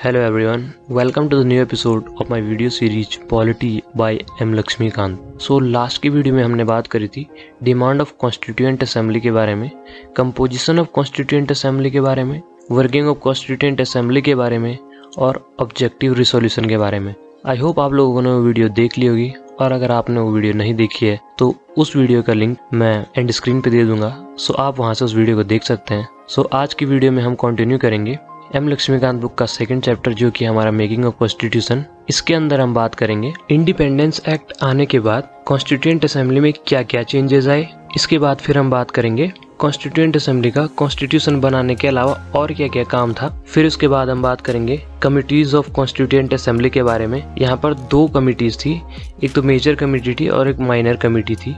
Hello everyone, welcome to the new episode of my video series Polity by M. Laxmikant. Last की video में हमने बात करी थी डिमांड ऑफ कॉन्स्टिट्यूएंट असेंबली के बारे में, कंपोजिशन ऑफ कॉन्स्टिट्यूएंट असेंबली के बारे में, वर्किंग ऑफ कॉन्स्टिट्यूएंट असेंबली के बारे में और ऑब्जेक्टिव रिसोल्यूशन के बारे में। आई होप आप लोगों ने वो वीडियो देख ली होगी, और अगर आपने वो वीडियो नहीं देखी है तो उस वीडियो का लिंक मैं एंड स्क्रीन पे दे दूंगा, आप वहाँ से उस वीडियो को देख सकते हैं। आज की वीडियो में हम कंटिन्यू करेंगे एम लक्ष्मीकांत बुक का सेकंड चैप्टर, जो कि हमारा मेकिंग ऑफ कॉन्स्टिट्यूशन। इसके अंदर हम बात करेंगे इंडिपेंडेंस एक्ट आने के बाद कॉन्स्टिट्यूएंट असेंबली में क्या क्या चेंजेस आए। इसके बाद फिर हम बात करेंगे कॉन्स्टिट्यूएंट असेंबली का कॉन्स्टिट्यूशन बनाने के अलावा और क्या क्या काम था। फिर उसके बाद हम बात करेंगे कमिटीज ऑफ कॉन्स्टिट्यूएंट असेंबली के बारे में। यहाँ पर दो कमिटीज थी, एक तो मेजर कमेटी थी और एक माइनर कमेटी थी।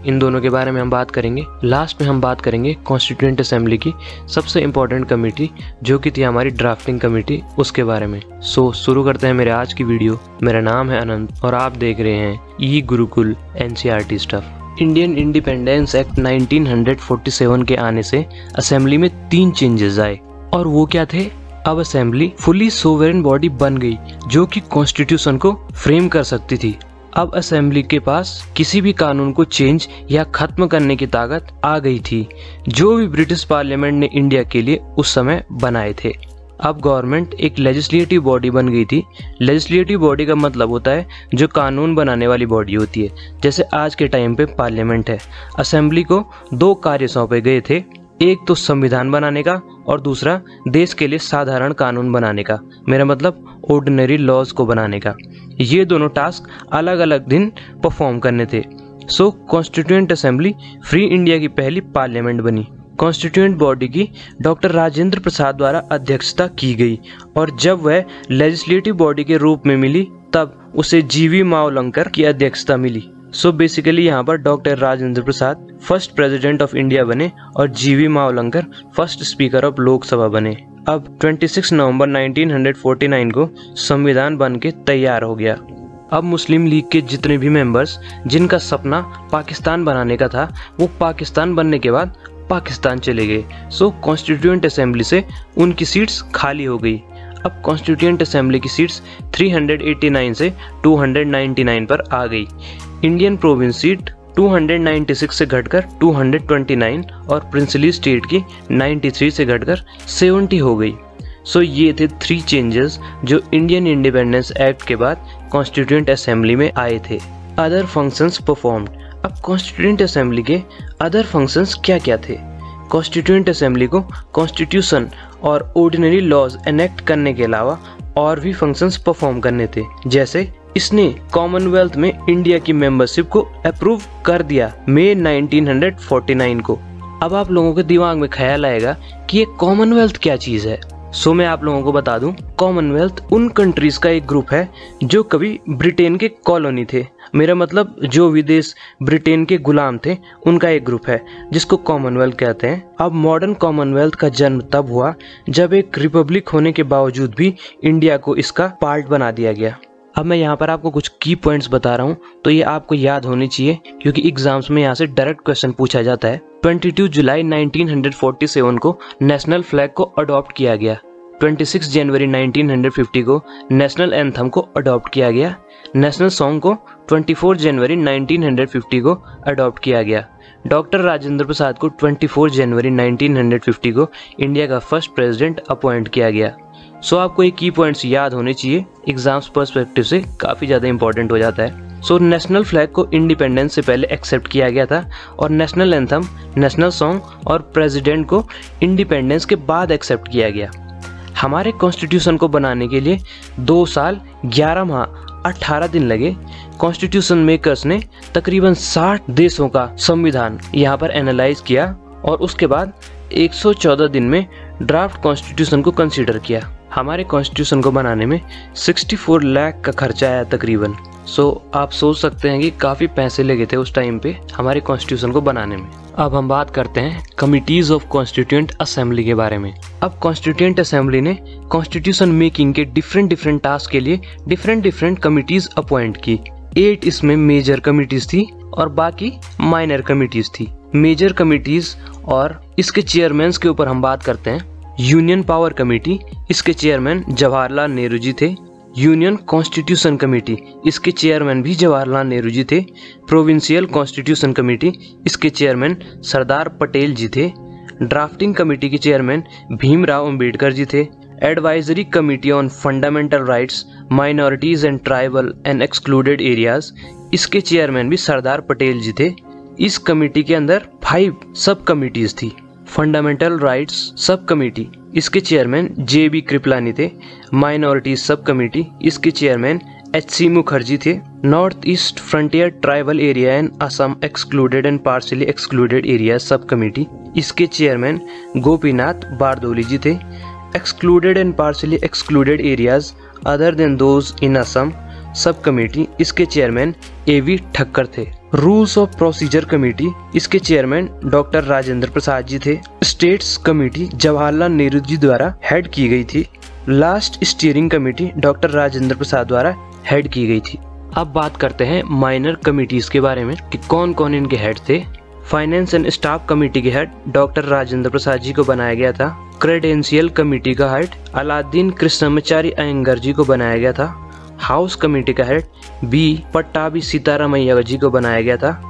इन दोनों के बारे में हम बात करेंगे। लास्ट में हम बात करेंगे कॉन्स्टिट्यूएंट असेंबली की सबसे इम्पोर्टेंट कमेटी, जो कि थी हमारी ड्राफ्टिंग कमेटी, उसके बारे में। शुरू करते हैं मेरे आज की वीडियो। मेरा नाम है अनंत और आप देख रहे हैं e Gurukul NCERT stuff. Indian independence act 1947 के आने से असेंबली में 3 चेंजेस आए, और वो क्या थे? अब असेंबली फुली सोवरेन बॉडी बन गई जो कि कॉन्स्टिट्यूशन को फ्रेम कर सकती थी। अब असेंबली के पास किसी भी कानून को चेंज या खत्म करने की ताकत आ गई थी, जो भी ब्रिटिश पार्लियामेंट ने इंडिया के लिए उस समय बनाए थे। अब गवर्नमेंट एक लेजिस्लेटिव बॉडी बन गई थी। लेजिस्लेटिव बॉडी का मतलब होता है जो कानून बनाने वाली बॉडी होती है, जैसे आज के टाइम पे पार्लियामेंट है। असेंबली को 2 कार्य सौंपे गए थे, एक तो संविधान बनाने का और दूसरा देश के लिए साधारण कानून बनाने का, मेरा मतलब ऑर्डिनरी लॉज को बनाने का। ये दोनों टास्क अलग अलग दिन परफॉर्म करने थे। कॉन्स्टिट्यूएंट असेंबली फ्री इंडिया की पहली पार्लियामेंट बनी। कॉन्स्टिट्यूएंट बॉडी की डॉक्टर राजेंद्र प्रसाद द्वारा अध्यक्षता की गई, और जब वह लेजिस्लेटिव बॉडी के रूप में मिली तब उसे GV मावलंकर की अध्यक्षता मिली। बेसिकली यहाँ पर doctor Rajendra Prasad first president of India बने और GV Mavalankar first speaker of Lok Sabha बने। अब 26 नवंबर 1949 को संविधान बन के तैयार हो गया। अब मुस्लिम लीग के जितने भी मेंबर्स जिनका सपना पाकिस्तान बनाने का था, वो पाकिस्तान बनने के बाद पाकिस्तान चले गए। कॉन्स्टिट्यूएंट असेंबली से उनकी सीट्स खाली हो गई। अब कॉन्स्टिट्यूएंट असेंबली की सीट्स 389 से 299 पर आ गई। इंडियन प्रोविंस सीट 296 से घटकर 229 और प्रिंसली स्टेट की 93 से घटकर 70 हो गई। ये थे 3 चेंजेस जो इंडियन इंडिपेंडेंस एक्ट के बाद कॉन्स्टिट्यूएंट असेंबली में आए थे। Other functions performed. अब कॉन्स्टिट्यूएंट असेंबली के अदर फंक्शंस क्या क्या थे? कॉन्स्टिट्यूएंट असेंबली को कॉन्स्टिट्यूशन और ऑर्डिनरी लॉज एनेक्ट करने के अलावा और भी फंक्शंस परफॉर्म करने थे, जैसे इसने कॉमनवेल्थ में इंडिया की मेंबरशिप को अप्रूव कर दिया मई 1949 को। अब आप लोगों के दिमाग में ख्याल आएगा कि ये कॉमनवेल्थ क्या चीज है। मैं आप लोगों को बता दूं, कॉमनवेल्थ उन कंट्रीज का एक ग्रुप है जो कभी ब्रिटेन के कॉलोनी थे, मेरा मतलब जो विदेश ब्रिटेन के गुलाम थे, उनका एक ग्रुप है जिसको कॉमनवेल्थ कहते हैं। अब मॉडर्न कॉमनवेल्थ का जन्म तब हुआ जब एक रिपब्लिक होने के बावजूद भी इंडिया को इसका पार्ट बना दिया गया। अब मैं यहाँ पर आपको कुछ की पॉइंट्स बता रहा हूँ, तो ये आपको याद होनी चाहिए क्योंकि एग्जाम्स में यहाँ से डायरेक्ट क्वेश्चन पूछा जाता है। 22 जुलाई 1947 को नेशनल फ्लैग को अडॉप्ट किया गया। 26 जनवरी 1950 को नेशनल एंथम को अडॉप्ट किया गया। नेशनल सॉन्ग को 24 जनवरी 1950 को अडॉप्ट किया गया। डॉक्टर राजेंद्र प्रसाद को 24 जनवरी 1950 को इंडिया का फर्स्ट प्रेसिडेंट अपॉइंट किया गया। आपको ये की पॉइंट्स याद होने चाहिए, एग्जाम्स पर्सपेक्टिव से काफ़ी ज़्यादा इंपॉर्टेंट हो जाता है। नेशनल फ्लैग को इंडिपेंडेंस से पहले एक्सेप्ट किया गया था, और नेशनल एंथम, नेशनल सॉन्ग और प्रेसिडेंट को इंडिपेंडेंस के बाद एक्सेप्ट किया गया। हमारे कॉन्स्टिट्यूशन को बनाने के लिए 2 साल 11 माह 18 दिन लगे। कॉन्स्टिट्यूशन मेकर्स ने तकरीबन 60 देशों का संविधान यहाँ पर एनालाइज किया, और उसके बाद 114 दिन में ड्राफ्ट कॉन्स्टिट्यूशन को कंसीडर किया। हमारे कॉन्स्टिट्यूशन को बनाने में 64 लाख का खर्चा आया तकरीबन। आप सोच सकते हैं कि काफ़ी पैसे लगे थे उस टाइम पे हमारे कॉन्स्टिट्यूशन को बनाने में। अब हम बात करते हैं कमिटीज ऑफ कॉन्स्टिट्यूएंट असेंबली के बारे में। अब कॉन्स्टिट्यूएंट असेंबली ने कॉन्स्टिट्यूशन मेकिंग के डिफरेंट टास्क के लिए डिफरेंट कमिटीज अपॉइंट की। 8 इसमें मेजर कमिटीज थी और बाकी माइनर कमिटीज थी। मेजर कमिटीज और इसके चेयरमैन के ऊपर हम बात करते हैं। यूनियन पावर कमेटी, इसके चेयरमैन जवाहरलाल नेहरू जी थे। यूनियन कॉन्स्टिट्यूशन कमेटी, इसके चेयरमैन भी जवाहरलाल नेहरू जी थे। प्रोविंशियल कॉन्स्टिट्यूशन कमेटी, इसके चेयरमैन सरदार पटेल जी थे। ड्राफ्टिंग कमेटी के चेयरमैन भीमराव अंबेडकर जी थे। Advisory committee on fundamental rights, minorities and tribal and excluded areas, इसके चेयरमैन भी सरदार पटेल जी थे। इस कमेटी के अंदर 5 सब कमिटीज थी। फंडामेंटल राइट्स सब कमेटी, इसके चेयरमैन JB कृपलानी थे। माइनॉरिटीज सब कमेटी, इसके चेयरमैन HC मुखर्जी थे। North east frontier tribal area and Assam excluded and partially excluded area sub committee, इसके चेयरमैन गोपीनाथ बारदोली जी थे। Excluded and partially excluded areas other than those in Assam sub committee, इसके chairman AV Thakkar थे। Rules of procedure committee, इसके chairman doctor Rajendra Prasad जी थे। States committee Jawaharlal Nehru ji द्वारा head की गई थी। Last steering committee doctor Rajendra Prasad द्वारा हेड की गई थी। अब बात करते हैं माइनर कमेटीज के बारे में कि कौन कौन इनके हेड थे। फाइनेंस एंड स्टाफ कमेटी के हेड डॉक्टर राजेंद्र प्रसाद जी को बनाया गया था। क्रेडेंशियल कमेटी का हेड अलाउद्दीन कृष्णमाचारी अयंगर जी को बनाया गया था। हाउस कमेटी का हेड B पट्टाभी सीतारामैया जी को बनाया गया था।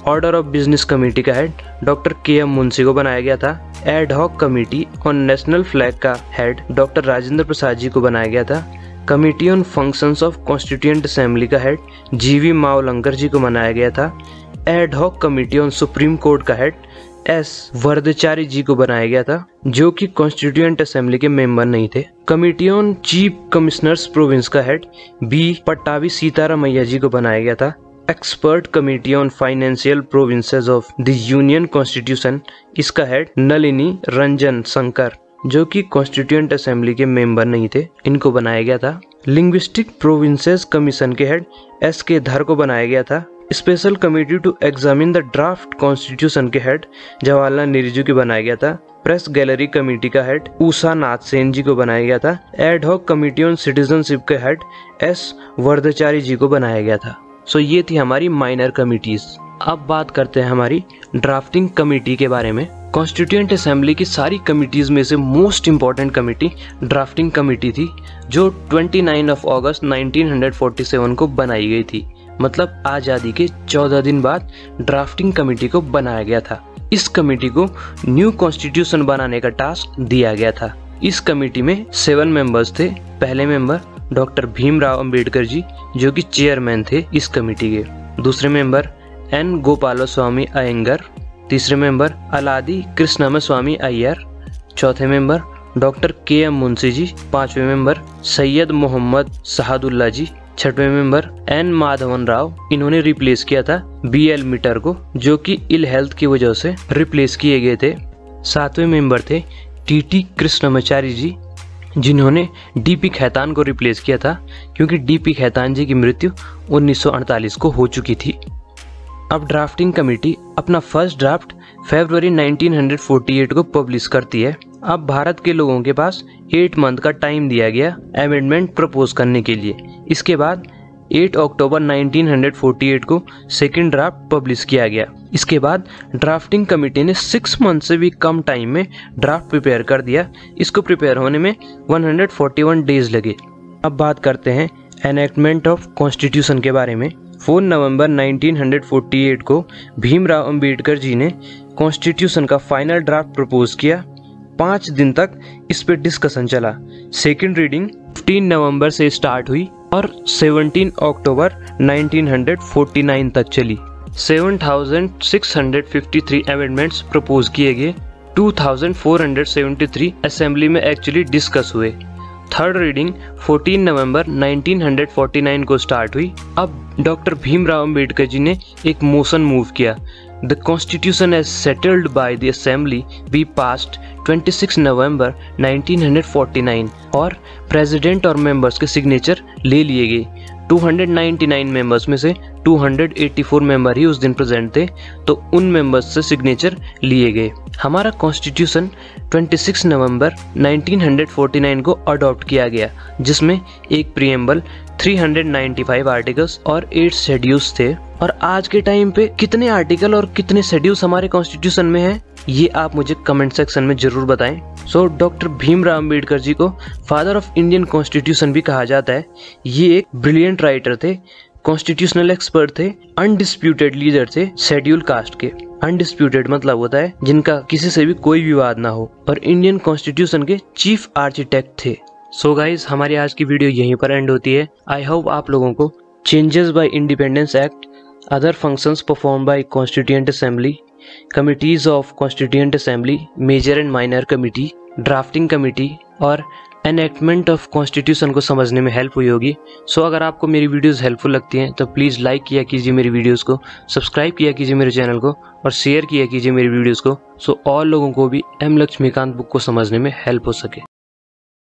ऑर्डर ऑफ बिजनेस कमेटी का हेड डॉक्टर KM मुंशी को बनाया गया था। Ad hoc committee on national flag का हेड डॉक्टर राजेंद्र प्रसाद जी को बनाया गया था। Committee on functions of constituent assembly का हेड GV मावलंकर जी को बनाया गया था। Ad hoc committee on supreme court का हेड S वरदचारी जी को बनाया गया था, जो कि कॉन्स्टिट्यूएंट असेंबली के मेंबर नहीं थे। Committee on chief commissioners province का हेड B पट्टाभी सीतारामैया जी को बनाया गया था। Expert committee on financial provinces of the union constitution, इसका हेड नलिनी रंजन शंकर, जो कि कॉन्स्टिट्यूएंट असेंबली के मेंबर नहीं थे, इनको बनाया गया था। लिंग्विस्टिक प्रोविंसेस कमीशन के हेड SK धर को बनाया गया था। Special committee to examine the draft constitution के हेड जवाहरलाल नेहरू जी को बनाया गया था। प्रेस गैलरी कमेटी का हेड उषा नाथ सेन जी को बनाया गया था। Ad hoc committee on citizenship के हेड S वरदचारी जी को बनाया गया था। सो ये थी हमारी माइनर कमिटीज। अब बात करते हैं हमारी ड्राफ्टिंग कमेटी के बारे में। कॉन्स्टिट्यूएंट असेंबली की सारी कमिटीज में से most important committee drafting committee थी, जो 29 अगस्त 1947 को बनाई गई थी। मतलब आज़ादी के 14 दिन बाद ड्राफ्टिंग कमेटी को बनाया गया था। इस कमेटी को न्यू कॉन्स्टिट्यूशन बनाने का टास्क दिया गया था। इस कमेटी में 7 मेंबर्स थे। पहले मेंबर डॉक्टर भीमराव अंबेडकर जी, जो कि चेयरमैन थे इस कमेटी के। दूसरे मेंबर N गोपालस्वामी अयंगर। तीसरे मेंबर अलादी कृष्णमाचारी अय्यर। चौथे member doctor KM Munshi ji. पांचवें मेंबर सैयद मोहम्मद शहादुल्ला जी। छठवें मेंबर N माधवन राव, इन्होंने रिप्लेस किया था BL मीटर को, जो कि इल हेल्थ की वजह से रिप्लेस किए गए थे। सातवें मेंबर थे TT कृष्णमाचारी जी, जिन्होंने DP खैतान को रिप्लेस किया था, क्योंकि DP खैतान जी की मृत्यु 1948 को हो चुकी थी। अब ड्राफ्टिंग कमेटी अपना फर्स्ट ड्राफ्ट फरवरी 1948 को पब्लिश करती है। अब भारत के लोगों के पास 8 मंथ का टाइम दिया गया अमेंडमेंट प्रपोज करने के लिए। इसके बाद 8 अक्टूबर 1948 को सेकंड ड्राफ्ट पब्लिश किया गया। इसके बाद ड्राफ्टिंग कमेटी ने 6 मंथ से भी कम टाइम में ड्राफ्ट प्रिपेयर कर दिया। इसको प्रिपेयर होने में 141 डेज लगे। अब बात करते हैं एनेक्टमेंट ऑफ कॉन्स्टिट्यूशन के बारे में। 4 नवंबर 1948 को भीमराव अंबेडकर जी ने कॉन्स्टिट्यूशन का फाइनल ड्राफ्ट प्रपोज किया। 5 दिन तक इस पे डिस्कशन चला। सेकंड रीडिंग 15 नवंबर से स्टार्ट हुई और 17 अक्टूबर 1949 तक चली। 7653 अमेंडमेंट्स प्रपोज किए गए। 2473 असेंबली में एक्चुअली डिस्कस हुए। थर्ड रीडिंग 14 नवंबर 1949 को स्टार्ट हुई। अब डॉक्टर भीमराव अंबेडकर जी ने एक मोशन मूव किया। The constitution as settled by the assembly be passed 26 November 1949 और प्रेसिडेंट और मेंबर्स के सिग्नेचर ले लिए गए। 299 मेंबर्स में से 284 मेंबर ही उस दिन प्रेजेंट थे, तो उन मेंबर्स से सिग्नेचर लिए गए। हमारा कॉन्स्टिट्यूशन 26 नवंबर 1949 को अडॉप्ट किया गया, जिसमें एक प्रीएम्बल, 395 आर्टिकल्स और 8 शेड्यूल्स थे। और आज के टाइम पे कितने आर्टिकल और कितने शेड्यूल्स हमारे कॉन्स्टिट्यूशन में हैं, ये आप मुझे कमेंट सेक्शन में जरूर बताएं। सो डॉक्टर भीमराव अम्बेडकर जी को फादर ऑफ इंडियन कॉन्स्टिट्यूशन भी कहा जाता है। ये एक ब्रिलियंट राइटर थे, कॉन्स्टिट्यूशनल एक्सपर्ट थे, अनडिस्प्यूटेड लीडर थे शेड्यूल कास्ट के। अनडिस्प्यूटेड मतलब होता है जिनका किसी से भी कोई विवाद ना हो, और इंडियन कॉन्स्टिट्यूशन के चीफ आर्किटेक्ट थे। सो गाइज, हमारी आज की वीडियो यहीं पर एंड होती है। आई होप आप लोगों को changes by independence act, other functions perform by constituent assembly, committees of constituent assembly, major and minor committee, drafting committee और एनैक्टमेंट ऑफ कॉन्स्टिट्यूशन को समझने में हेल्प हुई होगी। सो अगर आपको मेरी वीडियोस हेल्पफुल लगती हैं तो प्लीज़ लाइक किया कीजिए मेरी वीडियोस को, सब्सक्राइब किया कीजिए मेरे चैनल को और शेयर किया कीजिए मेरी वीडियोस को, सो और लोगों को भी एम लक्ष्मीकांत बुक को समझने में हेल्प हो सके।